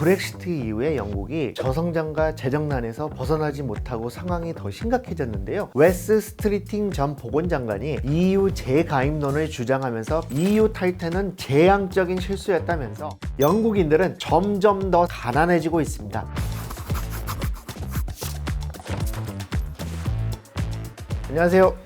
브렉시트 이후에 영국이 저성장과 재정난에서 벗어나지 못하고 상황이 더 심각해졌는데요. 웨스 스트리팅 전 보건장관이 EU 재가입론을 주장하면서 EU 탈퇴는 재앙적인 실수였다면서 영국인들은 점점 더 가난해지고 있습니다. 안녕하세요.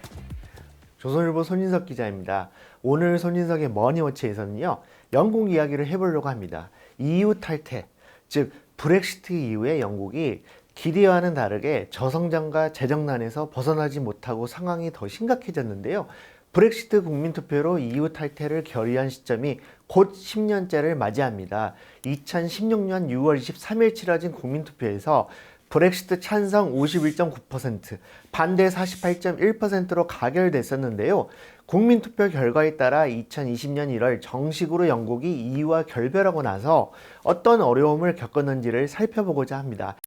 조선일보 손인석 기자입니다. 오늘 손인석의 머니워치에서는요, 영국 이야기를 해보려고 합니다. EU 탈퇴, 즉 브렉시트 이후에 영국이 기대와는 다르게 저성장과 재정난에서 벗어나지 못하고 상황이 더 심각해졌는데요. 브렉시트 국민투표로 EU 탈퇴를 결의한 시점이 곧 10년째를 맞이합니다. 2016년 6월 23일 치러진 국민투표에서 브렉시트 찬성 51.9%, 반대 48.1%로 가결됐었는데요. 국민투표 결과에 따라 2020년 1월 정식으로 영국이 EU와 결별하고 나서 어떤 어려움을 겪었는지를 살펴보고자 합니다.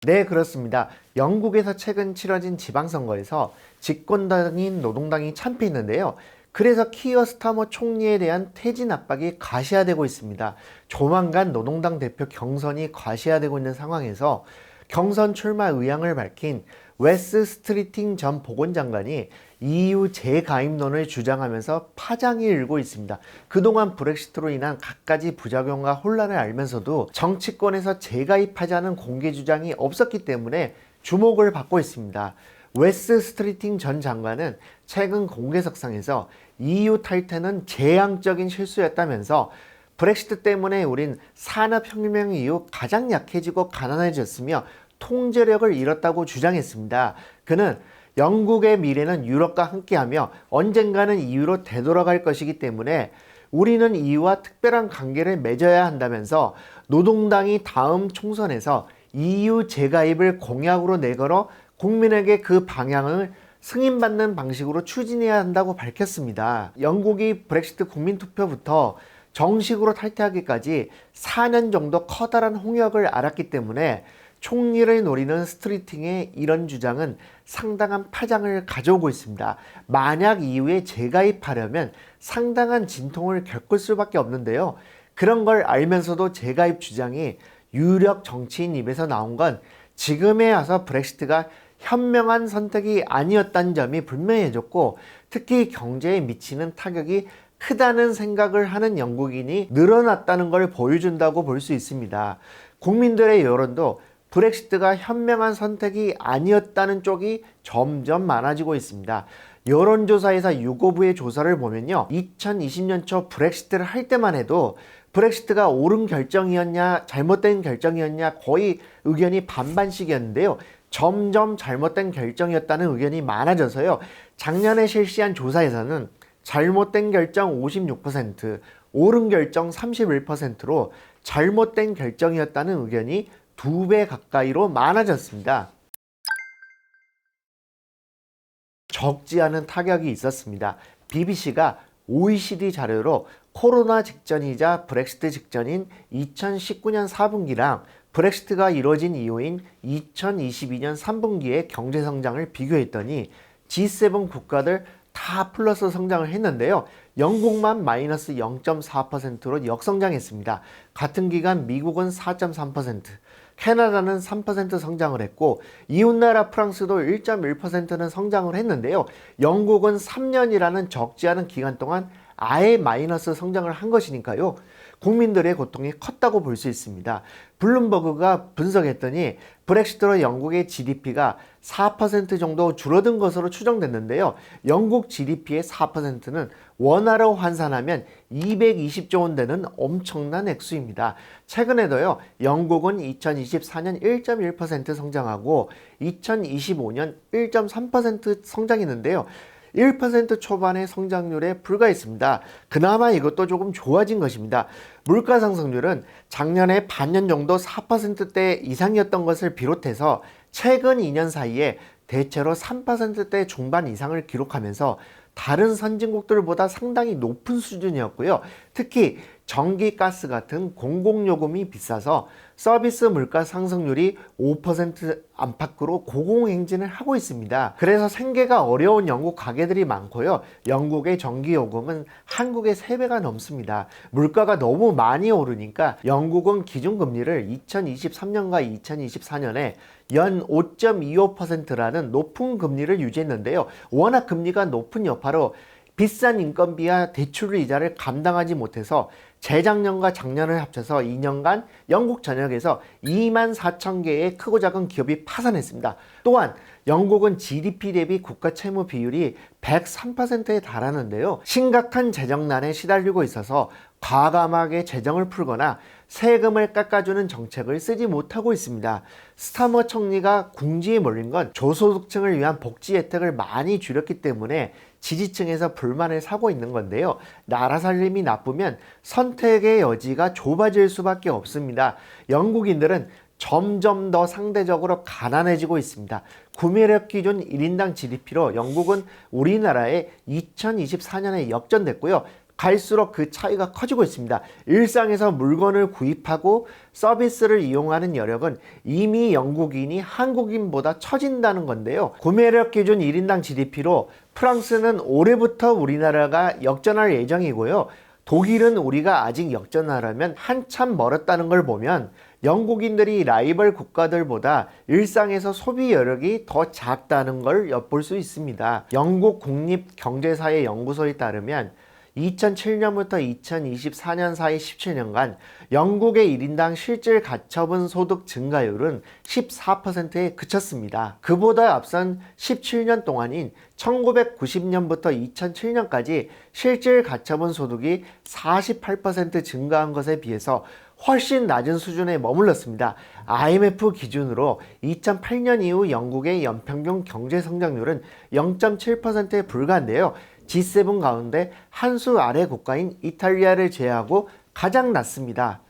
네, 그렇습니다. 영국에서 최근 치러진 지방선거에서 집권당인 노동당이 참패했는데요. 그래서 키어 스타머 총리에 대한 퇴진 압박이 가시화되고 있습니다. 조만간 노동당 대표 경선이 가시화되고 있는 상황에서 경선 출마 의향을 밝힌 웨스 스트리팅 전 보건장관이 EU 재가입론을 주장하면서 파장이 일고 있습니다. 그동안 브렉시트로 인한 갖가지 부작용과 혼란을 알면서도 정치권에서 재가입하자는 공개 주장이 없었기 때문에 주목을 받고 있습니다. 웨스 스트리팅 전 장관은 최근 공개석상에서 EU 탈퇴는 재앙적인 실수였다면서 브렉시트 때문에 우린 산업혁명 이후 가장 약해지고 가난해졌으며 통제력을 잃었다고 주장했습니다. 그는 영국의 미래는 유럽과 함께하며 언젠가는 EU로 되돌아갈 것이기 때문에 우리는 EU와 특별한 관계를 맺어야 한다면서 노동당이 다음 총선에서 EU 재가입을 공약으로 내걸어 국민에게 그 방향을 승인받는 방식으로 추진해야 한다고 밝혔습니다. 영국이 브렉시트 국민투표부터 정식으로 탈퇴하기까지 4년 정도 커다란 홍역을 앓았기 때문에 총리를 노리는 스트리팅의 이런 주장은 상당한 파장을 가져오고 있습니다. 만약 이후에 재가입하려면 상당한 진통을 겪을 수밖에 없는데요. 그런 걸 알면서도 재가입 주장이 유력 정치인 입에서 나온 건 지금에 와서 브렉시트가 현명한 선택이 아니었다는 점이 분명해졌고, 특히 경제에 미치는 타격이 크다는 생각을 하는 영국인이 늘어났다는 걸 보여준다고 볼 수 있습니다. 국민들의 여론도 브렉시트가 현명한 선택이 아니었다는 쪽이 점점 많아지고 있습니다. 여론조사에서 유고부의 조사를 보면요, 2020년 초 브렉시트를 할 때만 해도 브렉시트가 옳은 결정이었냐 잘못된 결정이었냐 거의 의견이 반반씩이었는데요. 점점 잘못된 결정이었다는 의견이 많아져서요, 작년에 실시한 조사에서는 잘못된 결정 56%, 옳은 결정 31%로 잘못된 결정이었다는 의견이 2배 가까이로 많아졌습니다. 적지 않은 타격이 있었습니다. BBC가 OECD 자료로 코로나 직전이자 브렉시트 직전인 2019년 4분기랑 브렉시트가 이루어진 이후인 2022년 3분기의 경제 성장을 비교했더니 G7 국가들 다 플러스 성장을 했는데요. 영국만 마이너스 0.4%로 역성장했습니다. 같은 기간 미국은 4.3%, 캐나다는 3% 성장을 했고 이웃나라 프랑스도 1.1%는 성장을 했는데요. 영국은 3년이라는 적지 않은 기간 동안 아예 마이너스 성장을 한 것이니까요. 국민들의 고통이 컸다고 볼 수 있습니다. 블룸버그가 분석했더니 브렉시트로 영국의 GDP가 4% 정도 줄어든 것으로 추정됐는데요. 영국 GDP의 4%는 원화로 환산하면 220조 원 되는 엄청난 액수입니다. 최근에도요, 영국은 2024년 1.1% 성장하고 2025년 1.3% 성장했는데요. 1% 초반의 성장률에 불과했습니다. 그나마 이것도 조금 좋아진 것입니다. 물가 상승률은 작년에 반년 정도 4%대 이상이었던 것을 비롯해서 최근 2년 사이에 대체로 3%대 중반 이상을 기록하면서 다른 선진국들보다 상당히 높은 수준이었고요. 특히 전기, 가스 같은 공공요금이 비싸서 서비스 물가 상승률이 5% 안팎으로 고공행진을 하고 있습니다. 그래서 생계가 어려운 영국 가게들이 많고요. 영국의 전기요금은 한국의 3배가 넘습니다. 물가가 너무 많이 오르니까 영국은 기준금리를 2023년과 2024년에 연 5.25%라는 높은 금리를 유지했는데요. 워낙 금리가 높은 여파로 비싼 인건비와 대출 이자를 감당하지 못해서 재작년과 작년을 합쳐서 2년간 영국 전역에서 24,000개의 크고 작은 기업이 파산했습니다. 또한 영국은 GDP 대비 국가 채무 비율이 103%에 달하는데요. 심각한 재정난에 시달리고 있어서 과감하게 재정을 풀거나 세금을 깎아주는 정책을 쓰지 못하고 있습니다. 스타머 총리가 궁지에 몰린 건 저소득층을 위한 복지 혜택을 많이 줄였기 때문에 지지층에서 불만을 사고 있는 건데요. 나라 살림이 나쁘면 선택의 여지가 좁아질 수밖에 없습니다. 영국인들은 점점 더 상대적으로 가난해지고 있습니다. 구매력 기준 1인당 GDP로 영국은 우리나라에 2024년에 역전됐고요. 갈수록 그 차이가 커지고 있습니다. 일상에서 물건을 구입하고 서비스를 이용하는 여력은 이미 영국인이 한국인보다 처진다는 건데요. 구매력 기준 1인당 GDP로 프랑스는 올해부터 우리나라가 역전할 예정이고요. 독일은 우리가 아직 역전하려면 한참 멀었다는 걸 보면 영국인들이 라이벌 국가들보다 일상에서 소비 여력이 더 작다는 걸 엿볼 수 있습니다. 영국 국립경제사회연구소에 따르면 2007년부터 2024년 사이 17년간 영국의 1인당 실질 가처분 소득 증가율은 14%에 그쳤습니다. 그보다 앞선 17년 동안인 1990년부터 2007년까지 실질 가처분 소득이 48% 증가한 것에 비해서 훨씬 낮은 수준에 머물렀습니다. IMF 기준으로 2008년 이후 영국의 연평균 경제 성장률은 0.7%에 불과한데요. G7 가운데 한 수 아래 국가인 이탈리아를 제외하고 가장 낮습니다.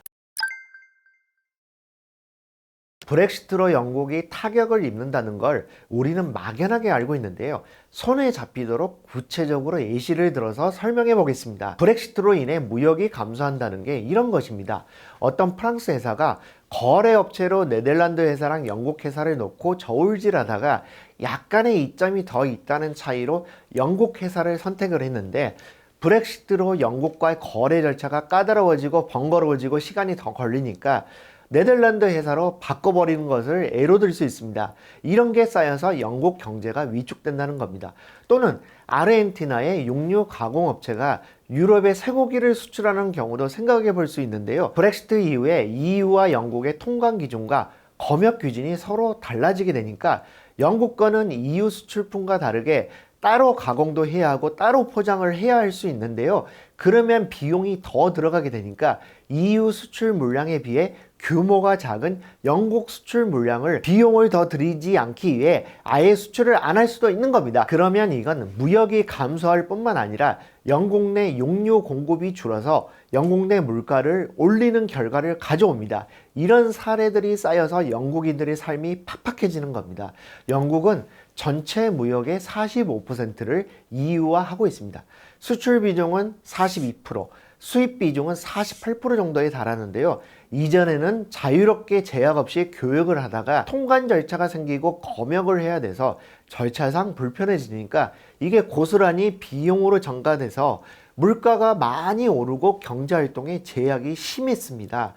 브렉시트로 영국이 타격을 입는다는 걸 우리는 막연하게 알고 있는데요. 손에 잡히도록 구체적으로 예시를 들어서 설명해 보겠습니다. 브렉시트로 인해 무역이 감소한다는 게 이런 것입니다. 어떤 프랑스 회사가 거래업체로 네덜란드 회사랑 영국 회사를 놓고 저울질하다가 약간의 이점이 더 있다는 차이로 영국 회사를 선택을 했는데 브렉시트로 영국과의 거래 절차가 까다로워지고 번거로워지고 시간이 더 걸리니까 네덜란드 회사로 바꿔버리는 것을 예로 들 수 있습니다. 이런 게 쌓여서 영국 경제가 위축된다는 겁니다. 또는 아르헨티나의 육류 가공업체가 유럽에 쇠고기를 수출하는 경우도 생각해 볼 수 있는데요. 브렉시트 이후에 EU와 영국의 통관 기준과 검역 기준이 서로 달라지게 되니까 영국 거는 EU 수출품과 다르게 따로 가공도 해야 하고 따로 포장을 해야 할 수 있는데요. 그러면 비용이 더 들어가게 되니까 EU 수출 물량에 비해 규모가 작은 영국 수출 물량을 비용을 더 들이지 않기 위해 아예 수출을 안 할 수도 있는 겁니다. 그러면 이건 무역이 감소할 뿐만 아니라 영국 내 육류 공급이 줄어서 영국 내 물가를 올리는 결과를 가져옵니다. 이런 사례들이 쌓여서 영국인들의 삶이 팍팍해지는 겁니다. 영국은 전체 무역의 45%를 EU화하고 있습니다. 수출 비중은 42%, 수입 비중은 48% 정도에 달하는데요. 이전에는 자유롭게 제약 없이 교역을 하다가 통관 절차가 생기고 검역을 해야 돼서 절차상 불편해지니까 이게 고스란히 비용으로 전가돼서 물가가 많이 오르고 경제활동에 제약이 심했습니다.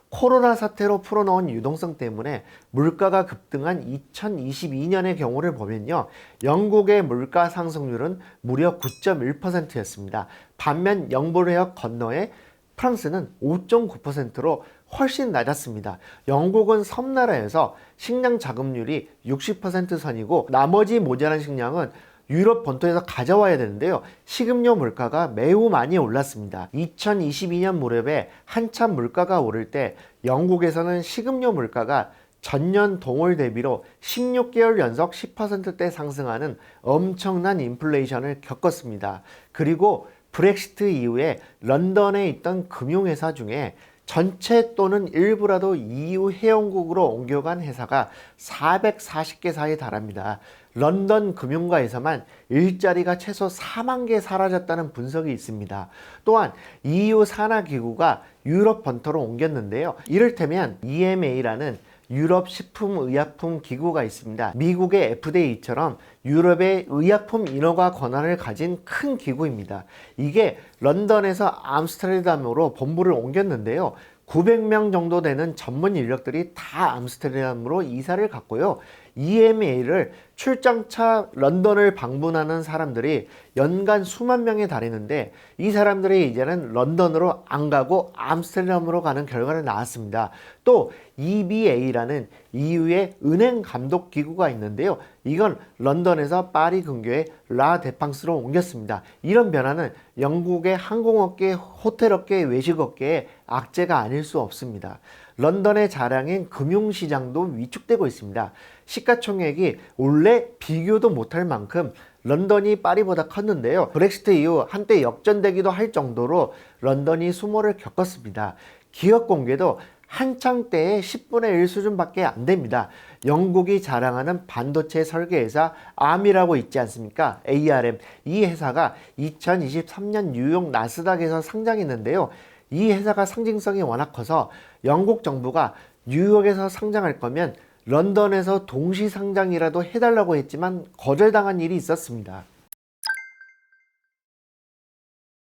코로나 사태로 풀어놓은 유동성 때문에 물가가 급등한 2022년의 경우를 보면요. 영국의 물가 상승률은 무려 9.1%였습니다. 반면 영불해역 건너에 프랑스는 5.9%로 훨씬 낮았습니다. 영국은 섬나라에서 식량 자급률이 60% 선이고 나머지 모자란 식량은 유럽 본토에서 가져와야 되는데요. 식음료 물가가 매우 많이 올랐습니다. 2022년 무렵에 한참 물가가 오를 때 영국에서는 식음료 물가가 전년 동월 대비로 16개월 연속 10%대 상승하는 엄청난 인플레이션을 겪었습니다. 그리고 브렉시트 이후에 런던에 있던 금융회사 중에 전체 또는 일부라도 EU 회원국으로 옮겨간 회사가 440개사에 달합니다. 런던 금융가에서만 일자리가 최소 4만 개 사라졌다는 분석이 있습니다. 또한 EU 산하기구가 유럽 본토로 옮겼는데요. 이를테면 EMA라는 유럽 식품의약품 기구가 있습니다. 미국의 FDA처럼 유럽의 의약품 인허가 권한을 가진 큰 기구입니다. 이게 런던에서 암스테르담으로 본부를 옮겼는데요. 900명 정도 되는 전문 인력들이 다 암스테르담으로 이사를 갔고요. EMA를 출장차 런던을 방문하는 사람들이 연간 수만 명에 달했는데 이 사람들이 이제는 런던으로 안 가고 암스테르담으로 가는 결과가 나왔습니다. 또 EBA라는 EU의 은행 감독 기구가 있는데요. 이건 런던에서 파리 근교의 라 데팡스로 옮겼습니다. 이런 변화는 영국의 항공업계, 호텔업계, 외식업계의 악재가 아닐 수 없습니다. 런던의 자랑인 금융시장도 위축되고 있습니다. 시가총액이 원래 비교도 못할 만큼 런던이 파리보다 컸는데요. 브렉시트 이후 한때 역전되기도 할 정도로 런던이 수모를 겪었습니다. 기업 공개도 한창 때의 10분의 1 수준밖에 안 됩니다. 영국이 자랑하는 반도체 설계회사 ARM이라고 있지 않습니까? ARM. 이 회사가 2023년 뉴욕 나스닥에서 상장했는데요. 이 회사가 상징성이 워낙 커서 영국 정부가 뉴욕에서 상장할 거면 런던에서 동시 상장이라도 해달라고 했지만 거절당한 일이 있었습니다.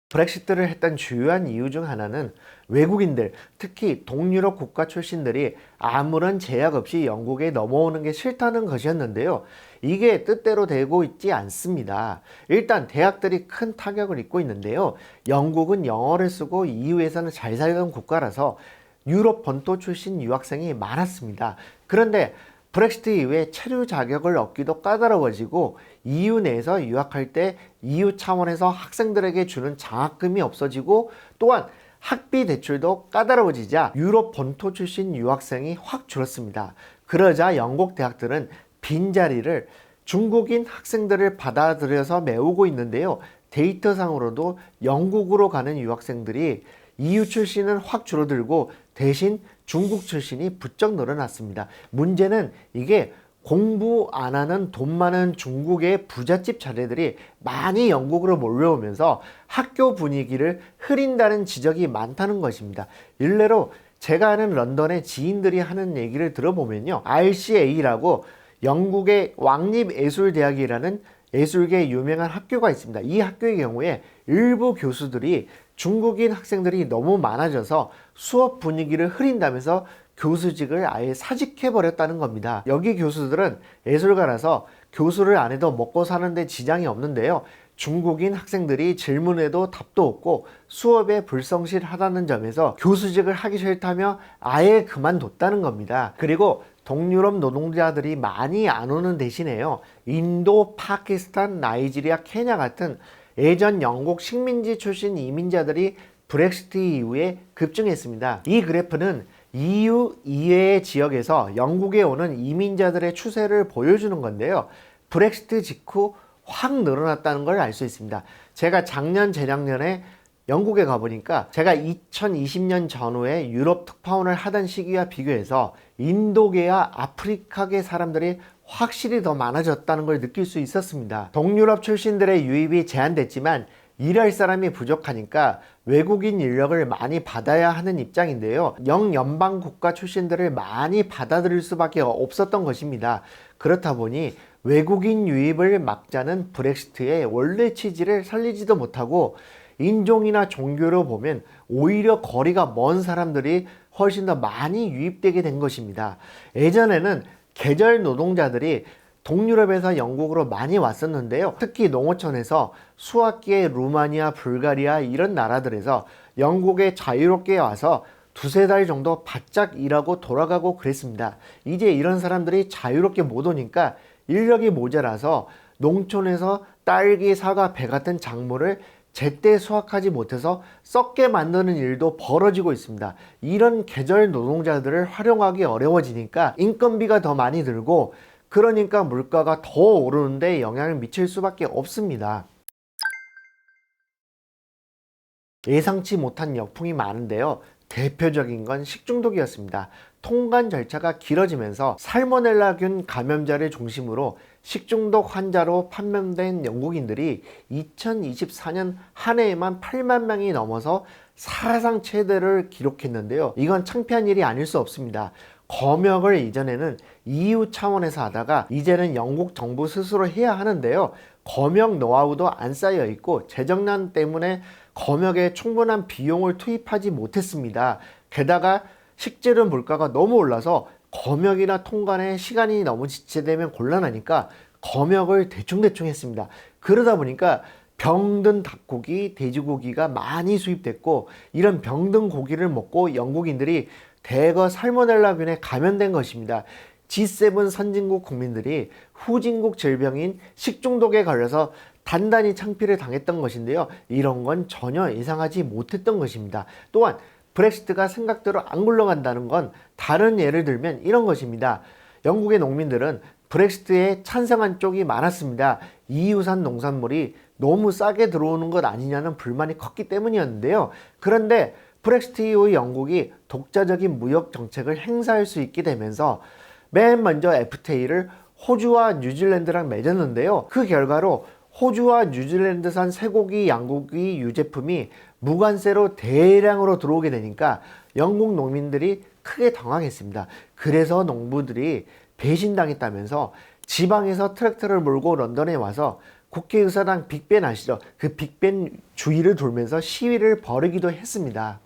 브렉시트를 했던 주요한 이유 중 하나는 외국인들, 특히 동유럽 국가 출신들이 아무런 제약 없이 영국에 넘어오는 게 싫다는 것이었는데요. 이게 뜻대로 되고 있지 않습니다. 일단 대학들이 큰 타격을 입고 있는데요. 영국은 영어를 쓰고 EU에서는 잘 살던 국가라서 유럽 본토 출신 유학생이 많았습니다. 그런데 브렉시트 이후에 체류 자격을 얻기도 까다로워지고 EU 내에서 유학할 때 EU 차원에서 학생들에게 주는 장학금이 없어지고 또한 학비 대출도 까다로워지자 유럽 본토 출신 유학생이 확 줄었습니다. 그러자 영국 대학들은 빈자리를 중국인 학생들을 받아들여서 메우고 있는데요. 데이터상으로도 영국으로 가는 유학생들이 EU 출신은 확 줄어들고 대신 중국 출신이 부쩍 늘어났습니다. 문제는 이게 공부 안 하는 돈 많은 중국의 부잣집 자녀들이 많이 영국으로 몰려오면서 학교 분위기를 흐린다는 지적이 많다는 것입니다. 일례로 제가 아는 런던의 지인들이 하는 얘기를 들어보면요. RCA라고 영국의 왕립예술대학이라는 예술계 유명한 학교가 있습니다. 이 학교의 경우에 일부 교수들이 중국인 학생들이 너무 많아져서 수업 분위기를 흐린다면서 교수직을 아예 사직해버렸다는 겁니다. 여기 교수들은 예술가라서 교수를 안 해도 먹고 사는데 지장이 없는데요. 중국인 학생들이 질문에도 답도 없고 수업에 불성실하다는 점에서 교수직을 하기 싫다며 아예 그만뒀다는 겁니다. 그리고 동유럽 노동자들이 많이 안 오는 대신에요. 인도, 파키스탄, 나이지리아, 케냐 같은 예전 영국 식민지 출신 이민자들이 브렉시트 이후에 급증했습니다. 이 그래프는 EU 이외의 지역에서 영국에 오는 이민자들의 추세를 보여주는 건데요. 브렉시트 직후 확 늘어났다는 걸 알 수 있습니다. 제가 작년, 재작년에 영국에 가보니까 제가 2020년 전후에 유럽 특파원을 하던 시기와 비교해서 인도계와 아프리카계 사람들이 확실히 더 많아졌다는 걸 느낄 수 있었습니다. 동유럽 출신들의 유입이 제한됐지만 일할 사람이 부족하니까 외국인 인력을 많이 받아야 하는 입장인데요. 영연방 국가 출신들을 많이 받아들일 수밖에 없었던 것입니다. 그렇다 보니 외국인 유입을 막자는 브렉시트의 원래 취지를 살리지도 못하고 인종이나 종교로 보면 오히려 거리가 먼 사람들이 훨씬 더 많이 유입되게 된 것입니다. 예전에는 계절 노동자들이 동유럽에서 영국으로 많이 왔었는데요. 특히 농어촌에서 수학기에 루마니아, 불가리아 이런 나라들에서 영국에 자유롭게 와서 두세 달 정도 바짝 일하고 돌아가고 그랬습니다. 이제 이런 사람들이 자유롭게 못 오니까 인력이 모자라서 농촌에서 딸기, 사과, 배 같은 작물을 제때 수확하지 못해서 썩게 만드는 일도 벌어지고 있습니다. 이런 계절 노동자들을 활용하기 어려워지니까 인건비가 더 많이 들고 그러니까 물가가 더 오르는데 영향을 미칠 수밖에 없습니다. 예상치 못한 역풍이 많은데요. 대표적인 건 식중독이었습니다. 통관 절차가 길어지면서 살모넬라균 감염자를 중심으로 식중독 환자로 판명된 영국인들이 2024년 한 해에만 8만 명이 넘어서 사상 최대를 기록했는데요. 이건 창피한 일이 아닐 수 없습니다. 검역을 이전에는 EU 차원에서 하다가 이제는 영국 정부 스스로 해야 하는데요. 검역 노하우도 안 쌓여 있고 재정난 때문에 검역에 충분한 비용을 투입하지 못했습니다. 게다가 식재료 물가가 너무 올라서 검역이나 통관에 시간이 너무 지체되면 곤란하니까 검역을 대충대충 했습니다. 그러다 보니까 병든 닭고기, 돼지고기가 많이 수입됐고 이런 병든 고기를 먹고 영국인들이 대거 살모넬라균에 감염된 것입니다. G7 선진국 국민들이 후진국 질병인 식중독에 걸려서 단단히 창피를 당했던 것인데요. 이런 건 전혀 예상하지 못했던 것입니다. 또한 브렉시트가 생각대로 안 굴러간다는 건 다른 예를 들면 이런 것입니다. 영국의 농민들은 브렉시트에 찬성한 쪽이 많았습니다. EU산 농산물이 너무 싸게 들어오는 것 아니냐는 불만이 컸기 때문이었는데요. 그런데 브렉시트 이후 영국이 독자적인 무역 정책을 행사할 수 있게 되면서 맨 먼저 FTA를 호주와 뉴질랜드랑 맺었는데요. 그 결과로 호주와 뉴질랜드산 쇠고기, 양고기, 유제품이 무관세로 대량으로 들어오게 되니까 영국 농민들이 크게 당황했습니다. 그래서 농부들이 배신당했다면서 지방에서 트랙터를 몰고 런던에 와서 국회의사당 빅벤 아시죠? 그 빅벤 주위를 돌면서 시위를 벌이기도 했습니다.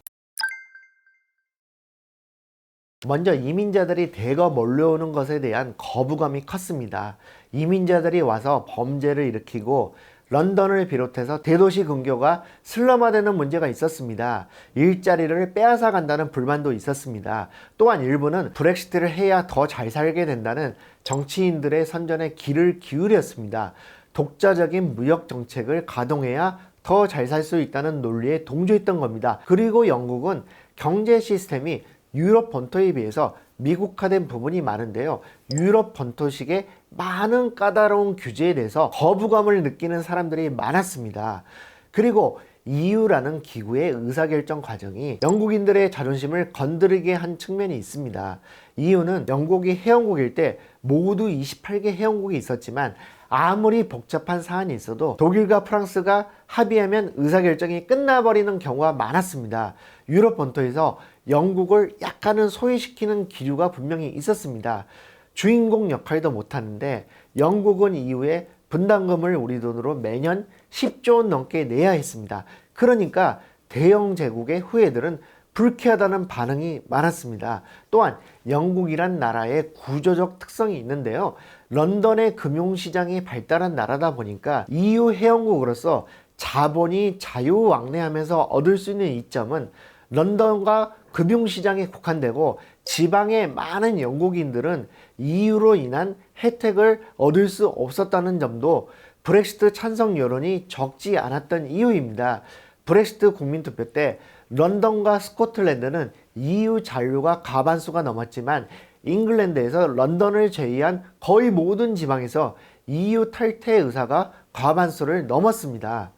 먼저 이민자들이 대거 몰려오는 것에 대한 거부감이 컸습니다. 이민자들이 와서 범죄를 일으키고 런던을 비롯해서 대도시 근교가 슬럼화되는 문제가 있었습니다. 일자리를 빼앗아 간다는 불만도 있었습니다. 또한 일부는 브렉시트를 해야 더 잘 살게 된다는 정치인들의 선전에 귀를 기울였습니다. 독자적인 무역 정책을 가동해야 더 잘 살 수 있다는 논리에 동조했던 겁니다. 그리고 영국은 경제 시스템이 유럽 본토에 비해서 미국화된 부분이 많은데요. 유럽 본토식의 많은 까다로운 규제에 대해서 거부감을 느끼는 사람들이 많았습니다. 그리고 EU라는 기구의 의사결정 과정이 영국인들의 자존심을 건드리게 한 측면이 있습니다. EU는 영국이 회원국일 때 모두 28개 회원국이 있었지만 아무리 복잡한 사안이 있어도 독일과 프랑스가 합의하면 의사결정이 끝나버리는 경우가 많았습니다. 유럽 본토에서 영국을 약간은 소외시키는 기류가 분명히 있었습니다. 주인공 역할도 못하는데 영국은 이후에 분담금을 우리 돈으로 매년 10조 원 넘게 내야 했습니다. 그러니까 대영 제국의 후예들은 불쾌하다는 반응이 많았습니다. 또한 영국이란 나라의 구조적 특성이 있는데요. 런던의 금융시장이 발달한 나라다 보니까 EU 회원국으로서 자본이 자유왕래하면서 얻을 수 있는 이점은 런던과 금융시장에 국한되고 지방의 많은 영국인들은 EU로 인한 혜택을 얻을 수 없었다는 점도 브렉시트 찬성 여론이 적지 않았던 이유입니다. 브렉시트 국민투표 때 런던과 스코틀랜드는 EU 잔류가 과반수가 넘었지만 잉글랜드에서 런던을 제외한 거의 모든 지방에서 EU 탈퇴 의사가 과반수를 넘었습니다.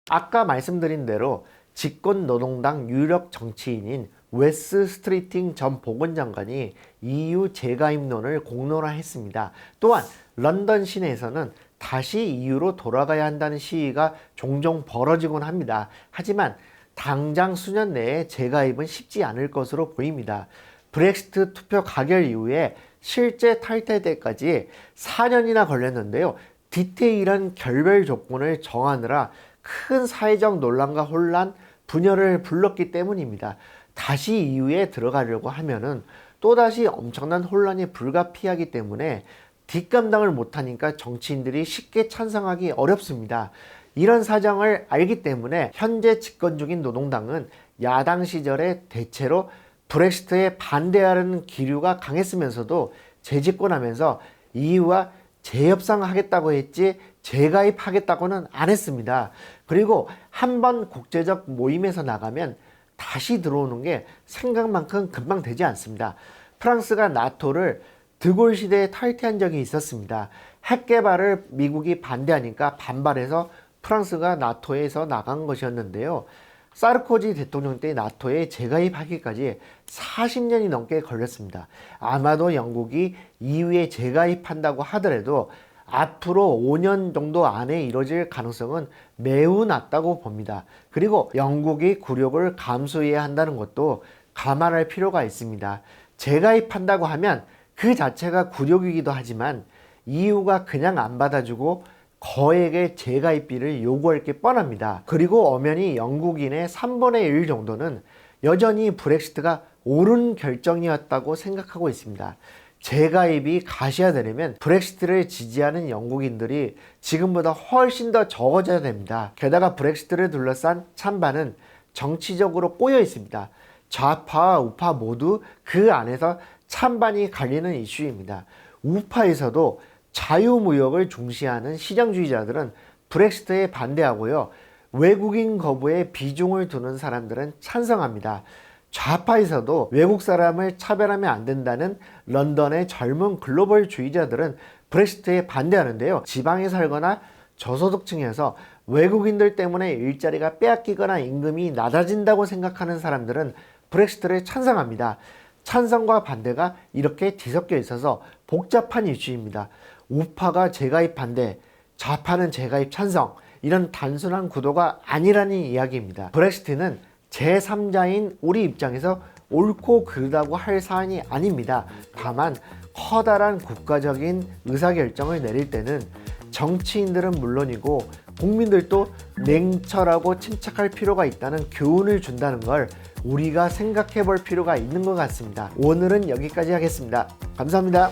아까 말씀드린 대로 집권 노동당 유력 정치인인 웨스 스트리팅 전 보건장관이 EU 재가입론을 공론화했습니다. 또한 런던 시내에서는 다시 EU로 돌아가야 한다는 시위가 종종 벌어지곤 합니다. 하지만 당장 수년 내에 재가입은 쉽지 않을 것으로 보입니다. 브렉시트 투표 가결 이후에 실제 탈퇴 때까지 4년이나 걸렸는데요. 디테일한 결별 조건을 정하느라 큰 사회적 논란과 혼란, 분열을 불렀기 때문입니다. 다시 EU에 들어가려고 하면은 또다시 엄청난 혼란이 불가피하기 때문에 뒷감당을 못하니까 정치인들이 쉽게 찬성하기 어렵습니다. 이런 사정을 알기 때문에 현재 집권 중인 노동당은 야당 시절에 대체로 브렉시트에 반대하는 기류가 강했으면서도 재집권하면서 EU와 재협상하겠다고 했지 재가입하겠다고는 안 했습니다. 그리고 한번 국제적 모임에서 나가면 다시 들어오는 게 생각만큼 금방 되지 않습니다. 프랑스가 나토를 드골 시대에 탈퇴한 적이 있었습니다. 핵 개발을 미국이 반대하니까 반발해서 프랑스가 나토에서 나간 것이었는데요. 사르코지 대통령 때 나토에 재가입하기까지 40년이 넘게 걸렸습니다. 아마도 영국이 EU에 재가입한다고 하더라도 앞으로 5년 정도 안에 이뤄질 가능성은 매우 낮다고 봅니다. 그리고 영국이 굴욕을 감수해야 한다는 것도 감안할 필요가 있습니다. 재가입한다고 하면 그 자체가 굴욕이기도 하지만 EU가 그냥 안 받아주고 거액의 재가입비를 요구할 게 뻔합니다. 그리고 엄연히 영국인의 3분의 1 정도는 여전히 브렉시트가 옳은 결정이었다고 생각하고 있습니다. 재가입이 가시화되려면 브렉시트를 지지하는 영국인들이 지금보다 훨씬 더 적어져야 됩니다. 게다가 브렉시트를 둘러싼 찬반은 정치적으로 꼬여 있습니다. 좌파와 우파 모두 그 안에서 찬반이 갈리는 이슈입니다. 우파에서도 자유무역을 중시하는 시장주의자들은 브렉시트에 반대하고요. 외국인 거부에 비중을 두는 사람들은 찬성합니다. 좌파에서도 외국 사람을 차별하면 안 된다는 런던의 젊은 글로벌주의자들은 브렉시트에 반대하는데요. 지방에 살거나 저소득층에서 외국인들 때문에 일자리가 빼앗기거나 임금이 낮아진다고 생각하는 사람들은 브렉시트를 찬성합니다. 찬성과 반대가 이렇게 뒤섞여 있어서 복잡한 이슈입니다. 우파가 재가입 반대, 좌파는 재가입 찬성, 이런 단순한 구도가 아니라는 이야기입니다. 브렉시트는 제3자인 우리 입장에서 옳고 그르다고 할 사안이 아닙니다. 다만 커다란 국가적인 의사결정을 내릴 때는 정치인들은 물론이고 국민들도 냉철하고 침착할 필요가 있다는 교훈을 준다는 걸 우리가 생각해 볼 필요가 있는 것 같습니다. 오늘은 여기까지 하겠습니다. 감사합니다.